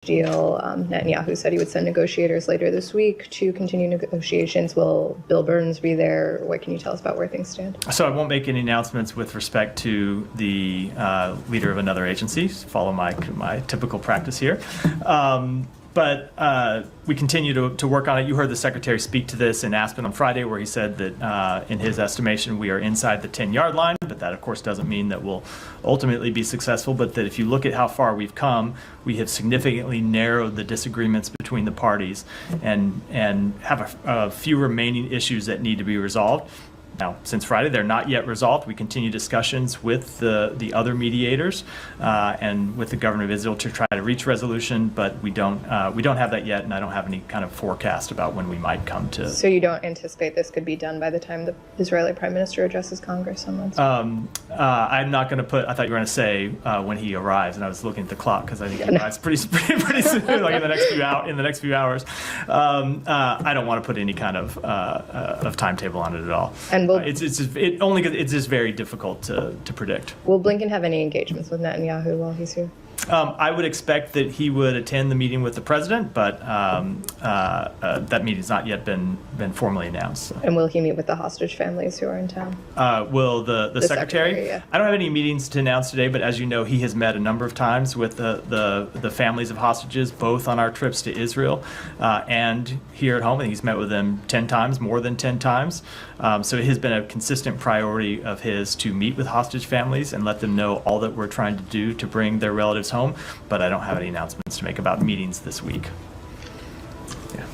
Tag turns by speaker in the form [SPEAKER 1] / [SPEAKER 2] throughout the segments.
[SPEAKER 1] deal. Netanyahu said he would send negotiators later this week to continue negotiations. Will Bill Burns be there? What can you tell us about where things stand? So
[SPEAKER 2] I won't make any announcements with respect to the leader of another agency. Follow my typical practice here. But we continue to work on it. You heard the Secretary speak to this in Aspen on Friday, where he said that in his estimation we are inside the 10-yard line, but that of course doesn't mean that we'll ultimately be successful, but that if you look at how far we've come, we have significantly narrowed the disagreements between the parties and have a few remaining issues that need to be resolved. Now, since Friday, they're not yet resolved. We continue discussions with the other mediators and with the government of Israel to try to reach resolution, but we don't have that yet, and I don't have any kind of forecast about when we might come to.
[SPEAKER 1] So you don't anticipate this could be done by the time the Israeli Prime Minister addresses Congress on Wednesday?
[SPEAKER 2] I'm not going to put. I thought you were going to say when he arrives, and I was looking at the clock because I think he arrives pretty soon, like in the next few hours. I don't want to put any kind of timetable on it at all. And it's just very difficult to predict.
[SPEAKER 1] Will Blinken have any engagements with Netanyahu while he's here?
[SPEAKER 2] I would expect that he would attend the meeting with the president, but that meeting's not yet been formally announced. So.
[SPEAKER 1] And will he meet with the hostage families who are in town?
[SPEAKER 2] Will the secretary?
[SPEAKER 1] Yeah.
[SPEAKER 2] I don't have any meetings to announce today, but as you know, he has met a number of times with the families of hostages, both on our trips to Israel and here at home. And he's met with them 10 times, more than 10 times. So it has been a consistent priority of his to meet with hostage families and let them know all that we're trying to do to bring their relatives home, but I don't have any announcements to make about meetings this week. Yeah.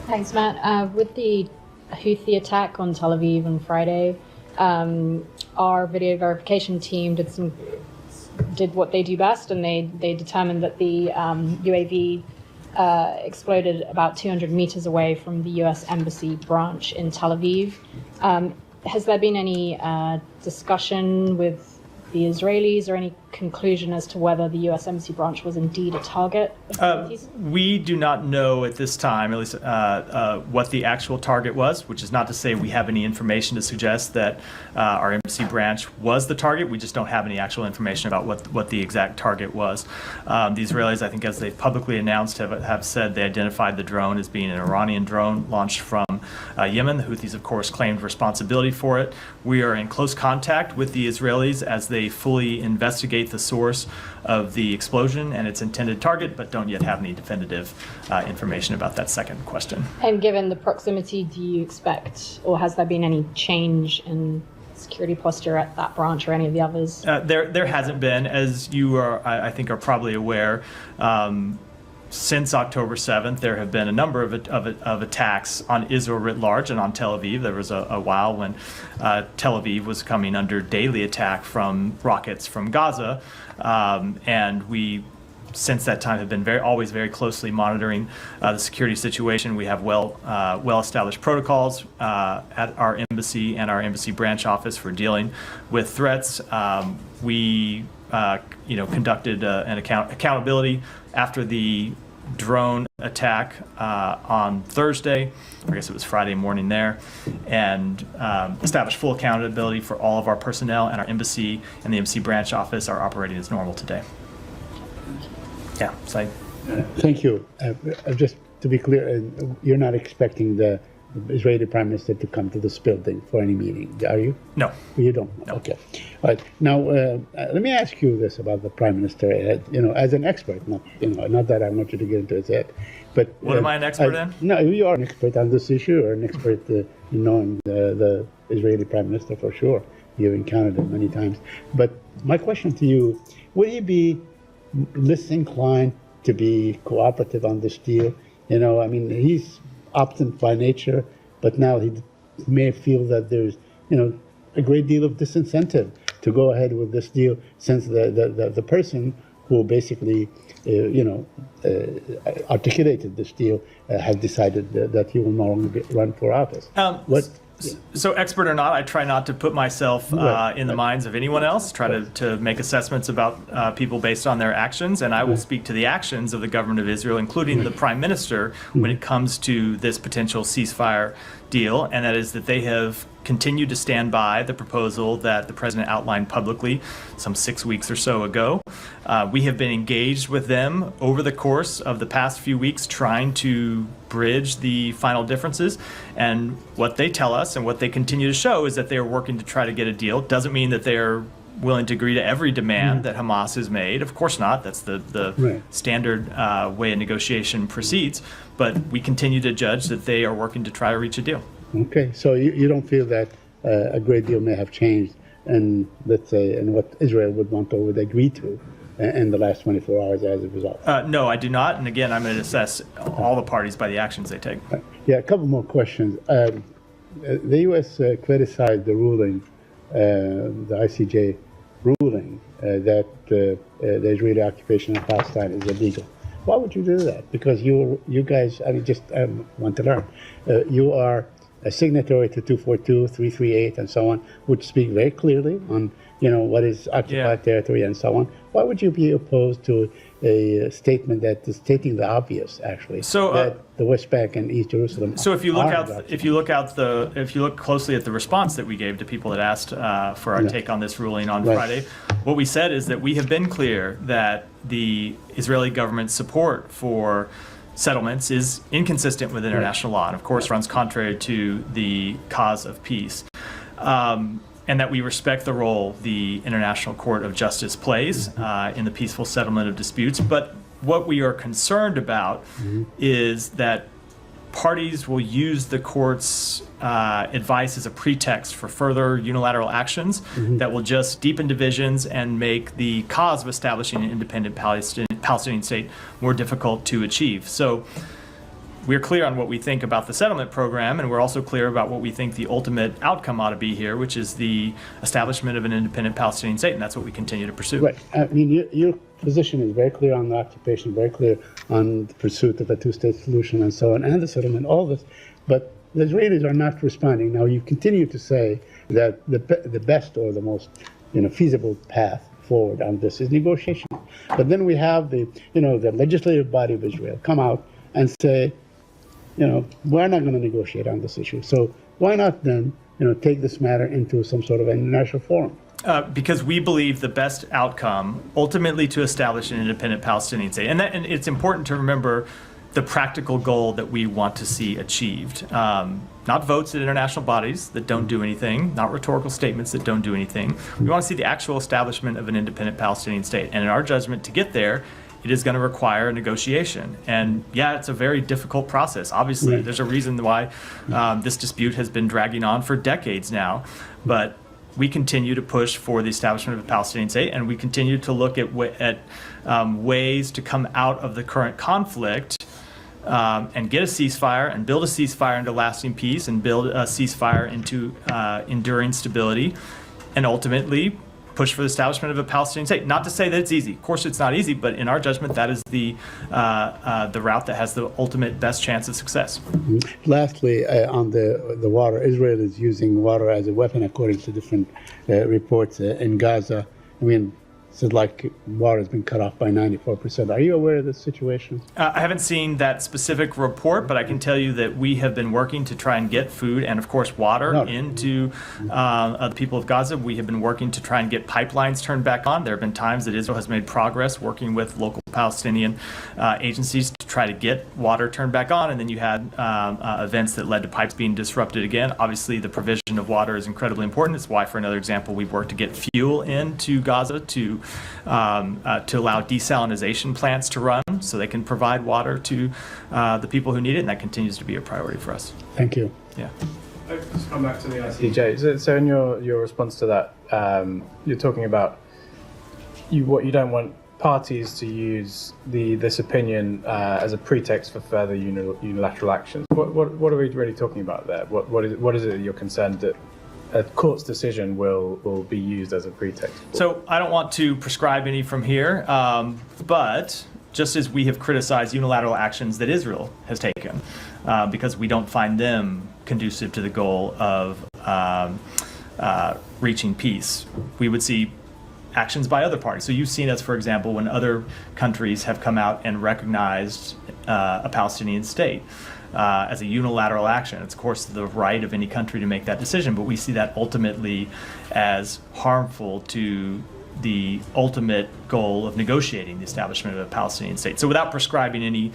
[SPEAKER 3] Thanks, Matt. With the Houthi attack on Tel Aviv on Friday, our video verification team did what they do best, and they determined that the UAV exploded about 200 meters away from the U.S. Embassy branch in Tel Aviv. Has there been any discussion with the Israelis or any conclusion as to whether the U.S. Embassy branch was indeed a target?
[SPEAKER 2] We do not know at this time, at least, what the actual target was, which is not to say we have any information to suggest that our embassy branch was the target. We just don't have any actual information about what the exact target was. The Israelis, I think, as they've publicly announced, have said they identified the drone as being an Iranian drone launched from Yemen. The Houthis, of course, claimed responsibility for it. We are in close contact with the Israelis as they fully investigate the source of the explosion and its intended target, but don't yet have any definitive information about that second question.
[SPEAKER 3] And given the proximity, do you expect, or has there been any change in security posture at that branch or any of the others?
[SPEAKER 2] There hasn't been, as you I think are probably aware. Since October 7th, there have been a number of attacks on Israel writ large and on Tel Aviv. There was a while when Tel Aviv was coming under daily attack from rockets from Gaza, and we, since that time, have been always very closely monitoring the security situation. We have well-established protocols at our embassy and our embassy branch office for dealing with threats. We conducted an accountability after the drone attack on Thursday, I guess it was Friday morning there, and established full accountability for all of our personnel, and our embassy and the embassy branch office are operating as normal today. Yeah, Saeed.
[SPEAKER 4] Thank you. Just to be clear, you're not expecting the Israeli Prime Minister to come to this building for any meeting, are you?
[SPEAKER 2] No.
[SPEAKER 4] You don't?
[SPEAKER 2] No.
[SPEAKER 4] Okay. All right. Now, let me ask you this about the Prime Minister. As an expert, not that I want you to get into his head, but
[SPEAKER 2] what am I an expert in?
[SPEAKER 4] No, you are an expert on this issue, or an expert, in the Israeli Prime Minister for sure. You've encountered him many times. But my question to you: would you be less inclined to be cooperative on this deal? He's optimist by nature, but now he may feel that there's, a great deal of disincentive to go ahead with this deal, since the person who basically, articulated this deal has decided that he will no longer run for office.
[SPEAKER 2] So expert or not, I try not to put myself in the minds of anyone else, try to make assessments about people based on their actions, and I will speak to the actions of the government of Israel, including the Prime Minister, when it comes to this potential ceasefire deal, and that is that they have continued to stand by the proposal that the president outlined publicly some 6 weeks or so ago. We have been engaged with them over the course of the past few weeks trying to bridge the final differences, and what they tell us and what they continue to show is that they are working to try to get a deal. Doesn't mean that they are willing to agree to every demand that Hamas has made. Of course not. That's the
[SPEAKER 4] Right.
[SPEAKER 2] standard way a negotiation proceeds. But we continue to judge that they are working to try to reach a deal.
[SPEAKER 4] Okay, so you don't feel that a great deal may have changed, and let's say, and what Israel would want or would agree to in the last 24 hours as a result?
[SPEAKER 2] No, I do not. And again, I'm going to assess all the parties by the actions they take.
[SPEAKER 4] Yeah, a couple more questions. The U.S. criticized the ruling, the ICJ ruling, that the Israeli occupation of Palestine is illegal. Why would you do that? Because you guys, I want to learn. You are a signatory to 242, 338, and so on, which speak very clearly on what is occupied territory and so on. Why would you be opposed to a statement that is stating the obvious, actually, that the West Bank and East Jerusalem?
[SPEAKER 2] So if you look closely at the response that we gave to people that asked for our take on this ruling on Friday, what we said is that we have been clear that the Israeli government's support for settlements is inconsistent with international law, and of course runs contrary to the cause of peace. And that we respect the role the International Court of Justice plays in the peaceful settlement of disputes. But what we are concerned about is that parties will use the court's advice as a pretext for further unilateral actions that will just deepen divisions and make the cause of establishing an independent Palestinian state more difficult to achieve. So we're clear on what we think about the settlement program, and we're also clear about what we think the ultimate outcome ought to be here, which is the establishment of an independent Palestinian state, and that's what we continue to pursue.
[SPEAKER 4] Right. I mean, your position is very clear on the occupation, very clear on the pursuit of a two-state solution and so on, and the settlement, all this. But the Israelis are not responding. Now, you continue to say that the best or the most feasible path forward on this is negotiation. But then we have the legislative body of Israel come out and say, we're not going to negotiate on this issue. So why not then, take this matter into some sort of international forum?
[SPEAKER 2] Because we believe the best outcome, ultimately, to establish an independent Palestinian state, and it's important to remember the practical goal that we want to see achieved. Not votes at international bodies that don't do anything, not rhetorical statements that don't do anything. We want to see the actual establishment of an independent Palestinian state. And in our judgment, to get there, it is going to require a negotiation. And it's a very difficult process. Obviously, there's a reason why this dispute has been dragging on for decades now. But we continue to push for the establishment of a Palestinian state, and we continue to look at ways to come out of the current conflict and get a ceasefire and build a ceasefire into lasting peace and build a ceasefire into enduring stability, and ultimately push for the establishment of a Palestinian state. Not to say that it's easy. Of course, it's not easy, but in our judgment, that is the route that has the ultimate best chance of success.
[SPEAKER 4] Lastly, on the water, Israel is using water as a weapon, according to different reports in Gaza. I mean, it's like water has been cut off by 94%. Are you aware of this situation?
[SPEAKER 2] I haven't seen that specific report, but I can tell you that we have been working to try and get food and, of course, water into the people of Gaza. We have been working to try and get pipelines turned back on. There have been times that Israel has made progress working with local Palestinian agencies to try to get water turned back on, and then you had events that led to pipes being disrupted again. Obviously, the provision of water is incredibly important. It's why, for another example, we've worked to get fuel into Gaza to allow desalinization plants to run so they can provide water to the people who need it, and that continues to be a priority for us.
[SPEAKER 4] Thank you.
[SPEAKER 2] Yeah.
[SPEAKER 5] I'll just come back to the ICJ. So in your response to that, you're talking about what you don't want parties to use this opinion as a pretext for further unilateral actions. What are we really talking about there? What is it that you're concerned that a court's decision will be used as a pretext for?
[SPEAKER 2] So I don't want to prescribe any from here, but just as we have criticized unilateral actions that Israel has taken, because we don't find them conducive to the goal of reaching peace, we would see actions by other parties. So you've seen us, for example, when other countries have come out and recognized a Palestinian state as a unilateral action. It's, of course, the right of any country to make that decision, but we see that ultimately as harmful to the ultimate goal of negotiating the establishment of a Palestinian state. So without prescribing any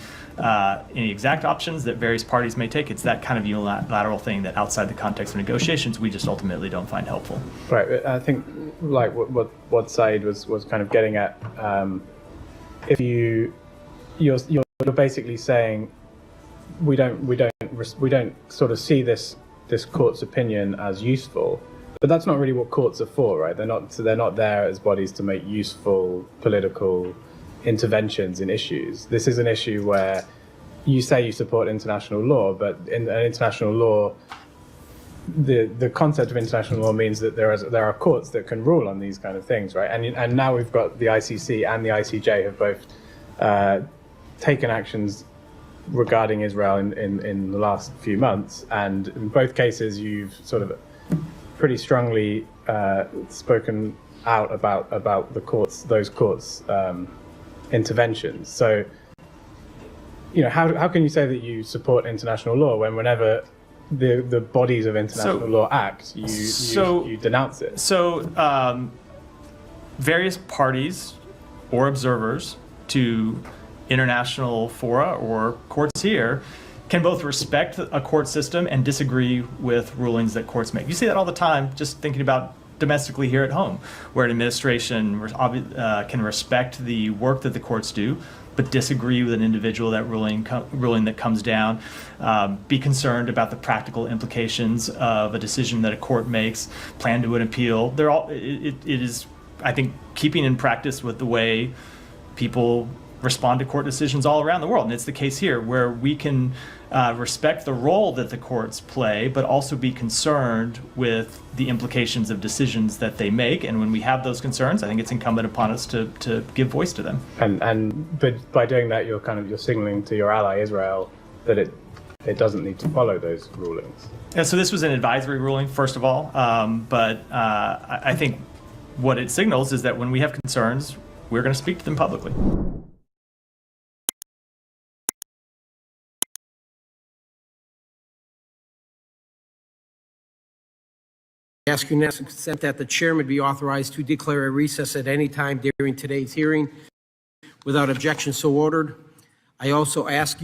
[SPEAKER 2] exact options that various parties may take, it's that kind of unilateral thing that outside the context of negotiations, we just ultimately don't find helpful.
[SPEAKER 5] Right. I think like what Said was kind of getting at, if you're basically saying we don't sort of see this court's opinion as useful. But that's not really what courts are for, right? They're not there as bodies to make useful political interventions in issues. This is an issue where you say you support international law, but in international law, the concept of international law means that there are courts that can rule on these kind of things, right? And now we've got the ICC and the ICJ have both taken actions regarding Israel in the last few months, and in both cases you've sort of pretty strongly spoken out about those courts interventions. So, how can you say that you support international law when whenever the bodies of international law act, you denounce it?
[SPEAKER 2] So, various parties or observers to international fora or courts here can both respect a court system and disagree with rulings that courts make. You see that all the time, just thinking about domestically here at home, where an administration can respect the work that the courts do, but disagree with an individual that ruling that comes down, be concerned about the practical implications of a decision that a court makes, plan to an appeal. It is, I think, keeping in practice with the way people respond to court decisions all around the world. And it's the case here where we can respect the role that the courts play, but also be concerned with the implications of decisions that they make. And when we have those concerns, I think it's incumbent upon us to give voice to them.
[SPEAKER 5] But by doing that, you're signaling to your ally Israel that it doesn't need to follow those rulings.
[SPEAKER 2] Yeah, so this was an advisory ruling, first of all. But I think what it signals is that when we have concerns, we're going to speak to them publicly.
[SPEAKER 6] I ask unanimous consent that the chairman be authorized to declare a recess at any time during today's hearing. Without objection, so ordered. I also ask